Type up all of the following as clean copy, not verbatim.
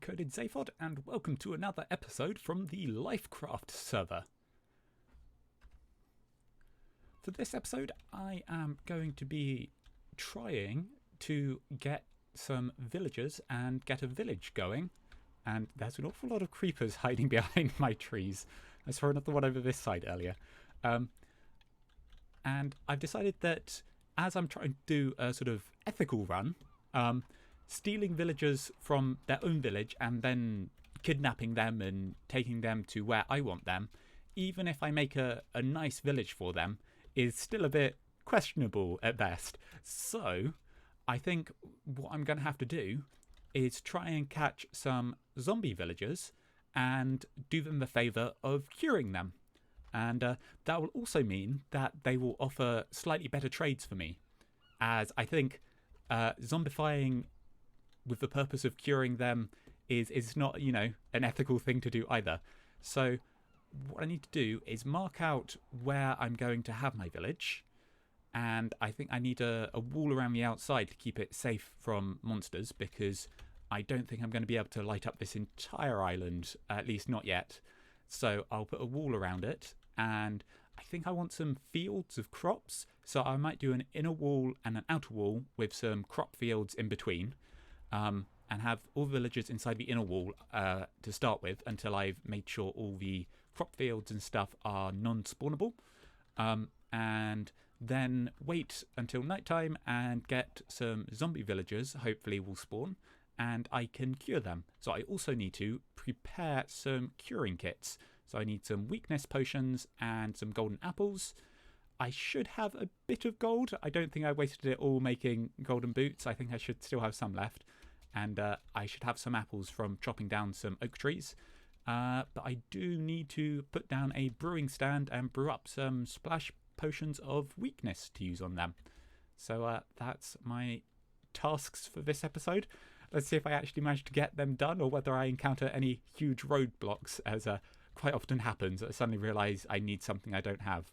Uncoded Zaphod, and welcome to another episode from the LyfCraft server. For this episode, I am going to be trying to get some villagers and get a village going. And there's an awful lot of creepers hiding behind my trees. I saw another one over this side earlier. And I've decided that as I'm trying to do a sort of ethical run, stealing villagers from their own village and then kidnapping them and taking them to where I want them, even if I make a nice village for them, is still a bit questionable at best. So I think what I'm going to have to do is try and catch some zombie villagers and do them the favour of curing them. And that will also mean that they will offer slightly better trades for me, as I think zombifying with the purpose of curing them is not, an ethical thing to do either. So what I need to do is mark out where I'm going to have my village, and I think I need a wall around the outside to keep it safe from monsters, because I don't think I'm going to be able to light up this entire island, at least not yet. So I'll put a wall around it, and I think I want some fields of crops, so I might do an inner wall and an outer wall with some crop fields in between, and have all the villagers inside the inner wall to start with until I've made sure all the crop fields and stuff are non-spawnable, and then wait until nighttime and get some zombie villagers, hopefully will spawn, and I can cure them. So I also need to prepare some curing kits. So I need some weakness potions and some golden apples. I should have a bit of gold. I don't think I wasted it all making golden boots. I think I should still have some left. And I should have some apples from chopping down some oak trees. But I do need to put down a brewing stand and brew up some splash potions of weakness to use on them. So that's my tasks for this episode. Let's see if I actually manage to get them done, or whether I encounter any huge roadblocks, as quite often happens. I suddenly realise I need something I don't have.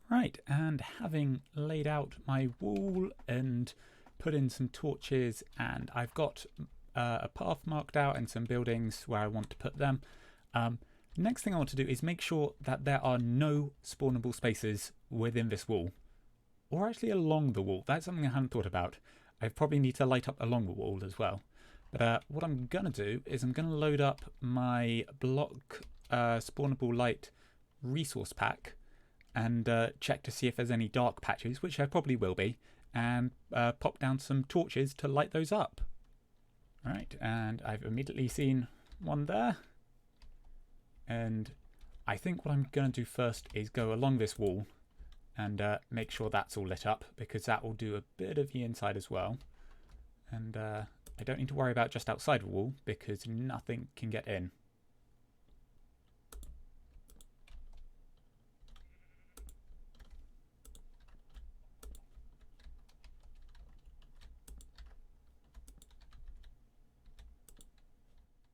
Right, and having laid out my wall and put in some torches, and I've got a path marked out and some buildings where I want to put them. Next thing I want to do is make sure that there are no spawnable spaces within this wall, or actually along the wall. That's something I hadn't thought about. I probably need to light up along the wall as well. But what I'm going to do is I'm going to load up my block spawnable light resource pack, and check to see if there's any dark patches, which there probably will be, and pop down some torches to light those up. Right, and I've immediately seen one there. And I think what I'm going to do first is go along this wall and make sure that's all lit up, because that will do a bit of the inside as well. And I don't need to worry about just outside the wall, because nothing can get in.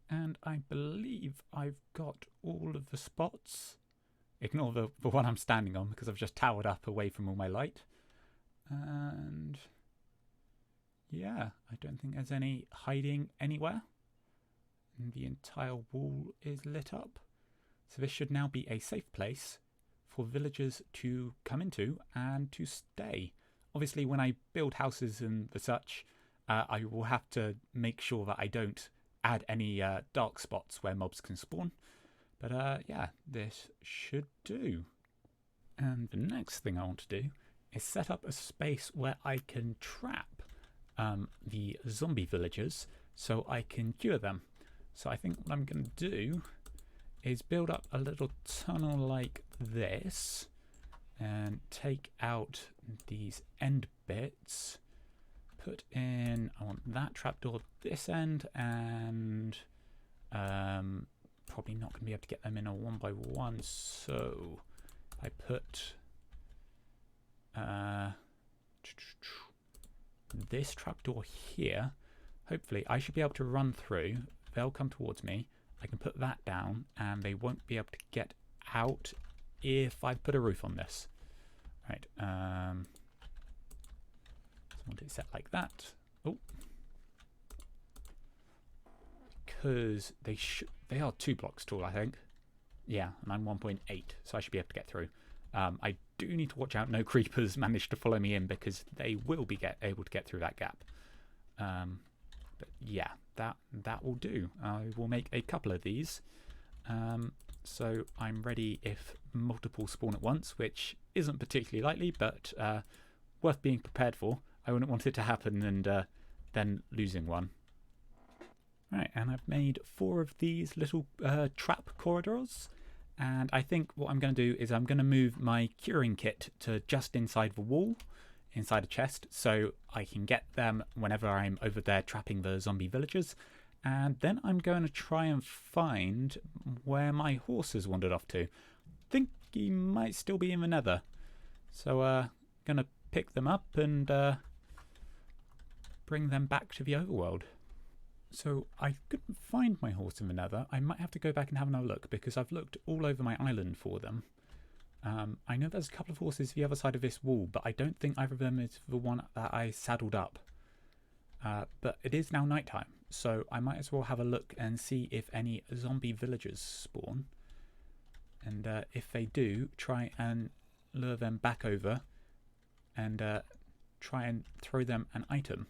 And I believe I've got all of the spots. Ignore the one I'm standing on, because I've just towered up away from all my light. And yeah, I don't think there's any hiding anywhere. And the entire wall is lit up. So this should now be a safe place for villagers to come into and to stay. Obviously, when I build houses and the such, I will have to make sure that I don't add any dark spots where mobs can spawn. But yeah, this should do. And the next thing I want to do is set up a space where I can trap the zombie villagers so I can cure them. So I think what I'm going to do is build up a little tunnel like this and take out these end bits, put in, I want that trapdoor this end, and probably not going to be able to get them in a one by one, so I put this trapdoor here. Hopefully I should be able to run through, they'll come towards me, I can put that down and they won't be able to get out if I put a roof on this. Right, so I want it set like that. Oh, because they are 2 blocks tall, I think. Yeah, and I'm 1.8, so I should be able to get through. I do need to watch out no creepers manage to follow me in, because they will be able to get through that gap. But yeah, that will do. I will make a couple of these. So I'm ready if multiple spawn at once, which isn't particularly likely, but worth being prepared for. I wouldn't want it to happen and then losing one. Right, and I've made 4 of these little trap corridors. And I think what I'm going to do is I'm going to move my curing kit to just inside the wall, inside a chest, so I can get them whenever I'm over there trapping the zombie villagers. And then I'm going to try and find where my horse has wandered off to. I think he might still be in the nether. So going to pick them up and bring them back to the overworld. So I couldn't find my horse in the nether. I might have to go back and have another look, because I've looked all over my island for them. I know there's a couple of horses the other side of this wall, but I don't think either of them is the one that I saddled up. But it is now nighttime, so I might as well have a look and see if any zombie villagers spawn. And if they do, try and lure them back over and try and throw them an item.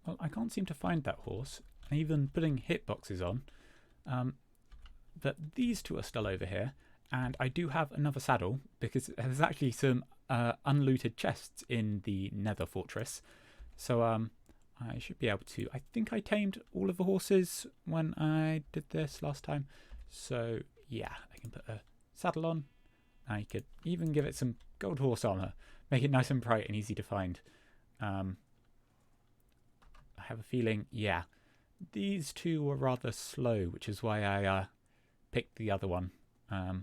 Well, I can't seem to find that horse, and even putting hitboxes on. But these 2 are still over here, and I do have another saddle, because there's actually some unlooted chests in the nether fortress. So I should be able to. I think I tamed all of the horses when I did this last time. So yeah, I can put a saddle on. I could even give it some gold horse armor, make it nice and bright and easy to find. I have a feeling, yeah, these 2 were rather slow, which is why I picked the other one. At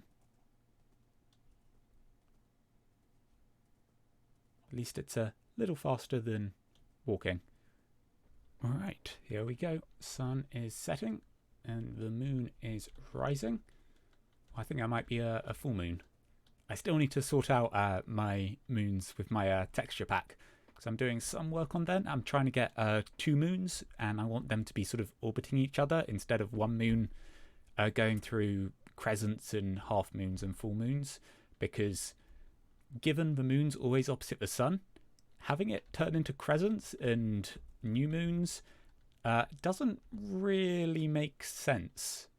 least it's a little faster than walking. Alright, here we go. Sun is setting and the moon is rising. I think I might be a full moon. I still need to sort out my moons with my texture pack, because I'm doing some work on them. I'm trying to get 2 moons, and I want them to be sort of orbiting each other instead of one moon going through crescents and half moons and full moons, because given the moon's always opposite the sun, having it turn into crescents and new moons doesn't really make sense.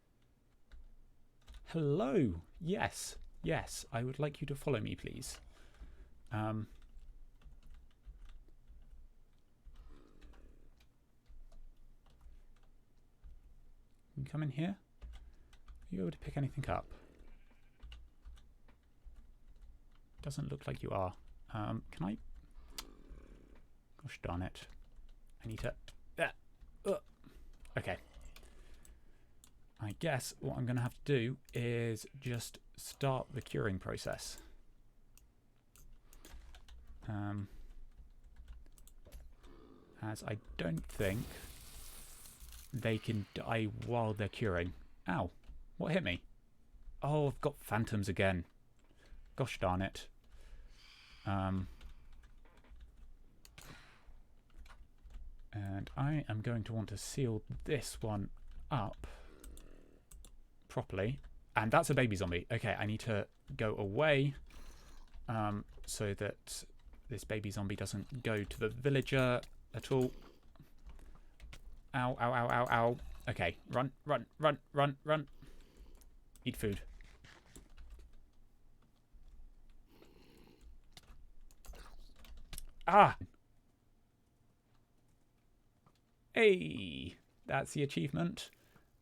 Hello. Yes, I would like you to follow me, please. You come in here. Are you able to pick anything up? Doesn't look like you are. Can I? Gosh darn it. I need to... Okay. I guess what I'm going to have to do is just start the curing process. As I don't think they can die while they're curing. Ow. What hit me? Oh, I've got phantoms again. Gosh darn it. And I am going to want to seal this one up properly And that's a baby zombie. Okay, I need to go away so that this baby zombie doesn't go to the villager at all. Ow, ow, ow, ow, ow. Okay, run, run, run, run, run. Eat food. Ah! Hey! That's the achievement.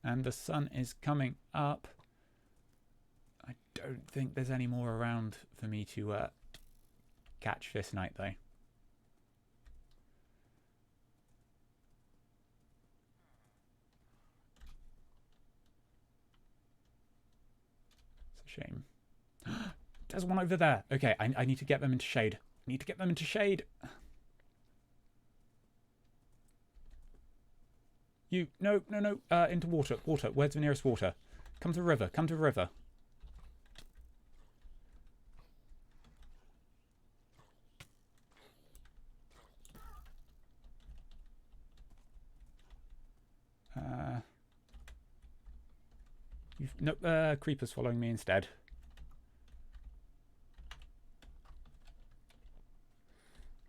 And the sun is coming up. I don't think there's any more around for me to catch this night, though. It's a shame. There's one over there. Okay, I need to get them into shade. I need to get them into shade. You, no, no, no, into water, water. Where's the nearest water? Come to the river, come to the river. No, creepers following me instead.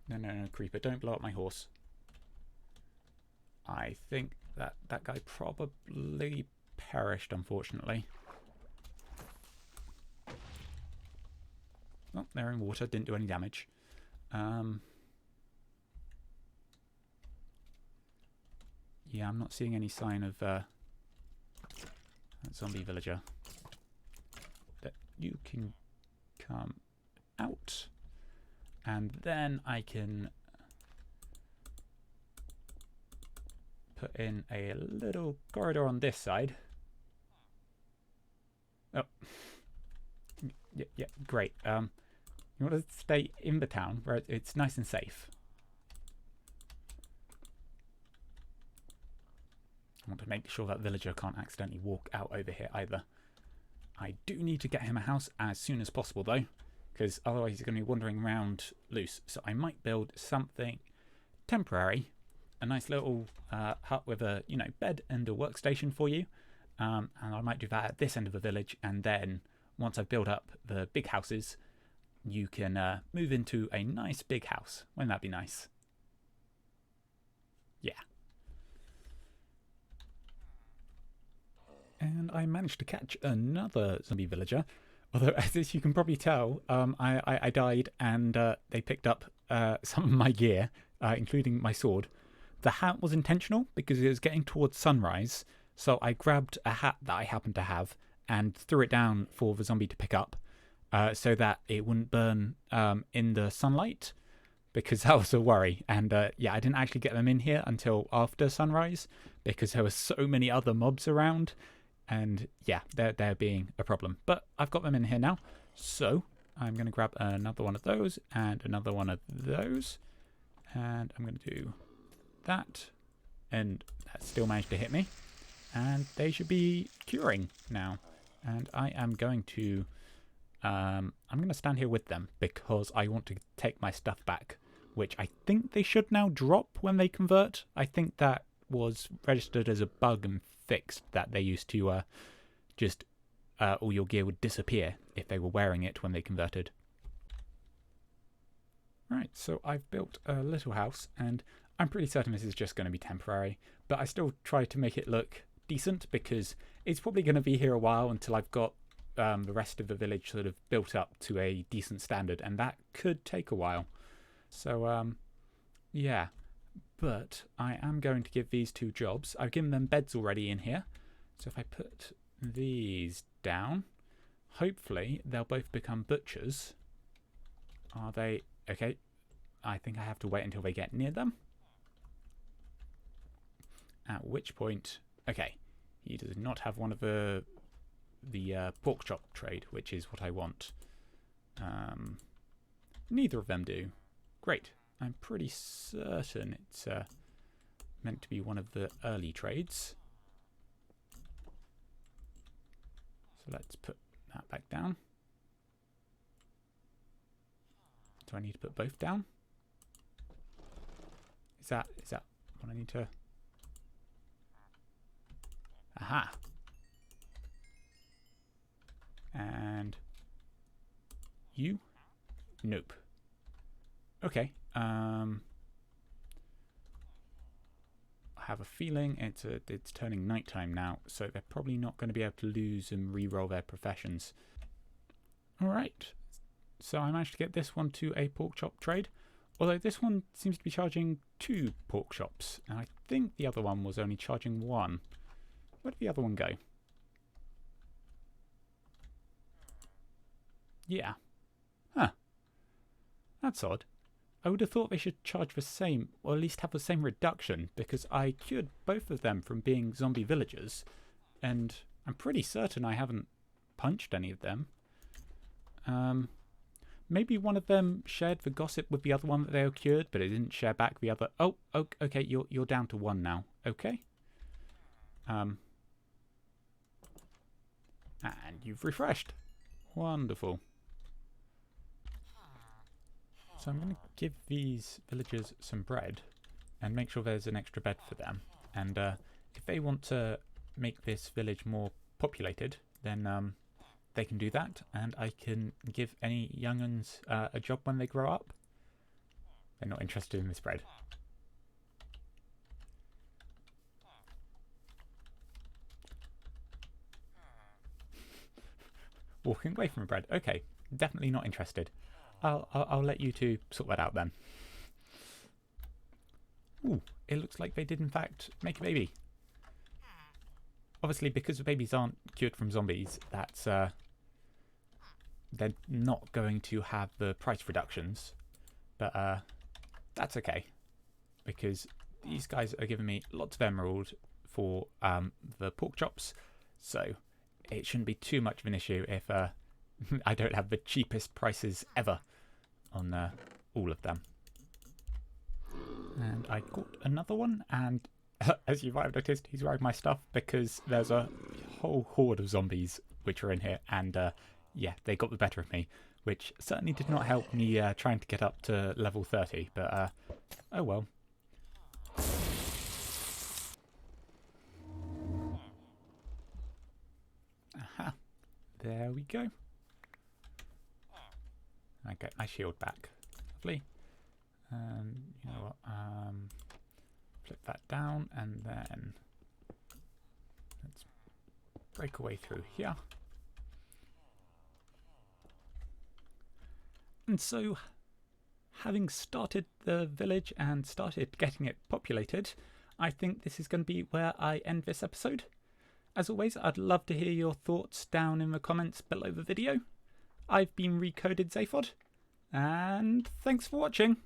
No, no, no, creeper, don't blow up my horse. I think that guy probably perished, unfortunately. Oh, they're in water, didn't do any damage. Yeah, I'm not seeing any sign of that zombie villager. That you can come out. And then I can put in a little corridor on this side. Oh. Yeah, great. You want to stay in the town where it's nice and safe. I want to make sure that villager can't accidentally walk out over here either. I do need to get him a house as soon as possible though, because otherwise he's going to be wandering around loose. So I might build something temporary, a nice little hut with a bed and a workstation for you, and I might do that at this end of the village. And then once I've built up the big houses, you can move into a nice big house. Wouldn't that be nice? Yeah. And I managed to catch another zombie villager. Although, as you can probably tell, I died and they picked up some of my gear, including my sword. The hat was intentional because it was getting towards sunrise. So I grabbed a hat that I happened to have and threw it down for the zombie to pick up so that it wouldn't burn in the sunlight, because that was a worry. And yeah, I didn't actually get them in here until after sunrise because there were so many other mobs around. And yeah, they're being a problem. But I've got them in here now. So I'm going to grab another one of those and another one of those. And I'm going to do that. And that still managed to hit me. And they should be curing now. And I am going to... I'm going to stand here with them because I want to take my stuff back, which I think they should now drop when they convert. I think that was registered as a bug and fixed, that they used to just all your gear would disappear if they were wearing it when they converted. Right, so I've built a little house and I'm pretty certain this is just going to be temporary, but I still try to make it look decent because it's probably going to be here a while until I've got the rest of the village sort of built up to a decent standard, and that could take a while. So yeah, but I am going to give these two jobs. I've given them beds already in here, so if I put these down, hopefully they'll both become butchers. Are they? Okay, I think I have to wait until they get near them, at which point, okay, he does not have one of the pork chop trade, which is what I want. Neither of them do. Great. I'm pretty certain it's meant to be one of the early trades. So let's put that back down. Do I need to put both down? Is that what I need to... Aha! And you? Nope. Okay. I have a feeling it's turning nighttime now, so they're probably not going to be able to lose and re-roll their professions. Alright, so I managed to get this one to a pork chop trade, although this one seems to be charging 2 pork chops, and I think the other one was only charging 1. Where did the other one go? Yeah. Huh. That's odd. I would have thought they should charge the same, or at least have the same reduction, because I cured both of them from being zombie villagers, and I'm pretty certain I haven't punched any of them. Maybe one of them shared the gossip with the other one that they were cured, but it didn't share back the other. Oh, okay, you're down to 1 now. Okay. And you've refreshed. Wonderful. So I'm going to give these villagers some bread and make sure there's an extra bed for them. And if they want to make this village more populated, then they can do that. And I can give any young'uns a job when they grow up. They're not interested in this bread. Walking away from the bread. Okay, definitely not interested. I'll let you two sort that out then. Ooh, it looks like they did in fact make a baby. Obviously, because the babies aren't cured from zombies, that's they're not going to have the price reductions. But that's okay, because these guys are giving me lots of emerald for the pork chops, so it shouldn't be too much of an issue if I don't have the cheapest prices ever on all of them. And I caught another one, and as you might have noticed, he's wearing my stuff because there's a whole horde of zombies which are in here, and yeah, they got the better of me, which certainly did not help me trying to get up to level 30, but oh well. Aha, there we go. I get my shield back. Lovely. And you know what? Flip that down and then let's break away through here. And so, having started the village and started getting it populated, I think this is going to be where I end this episode. As always, I'd love to hear your thoughts down in the comments below the video. I've been Recoded Zaphod, and thanks for watching.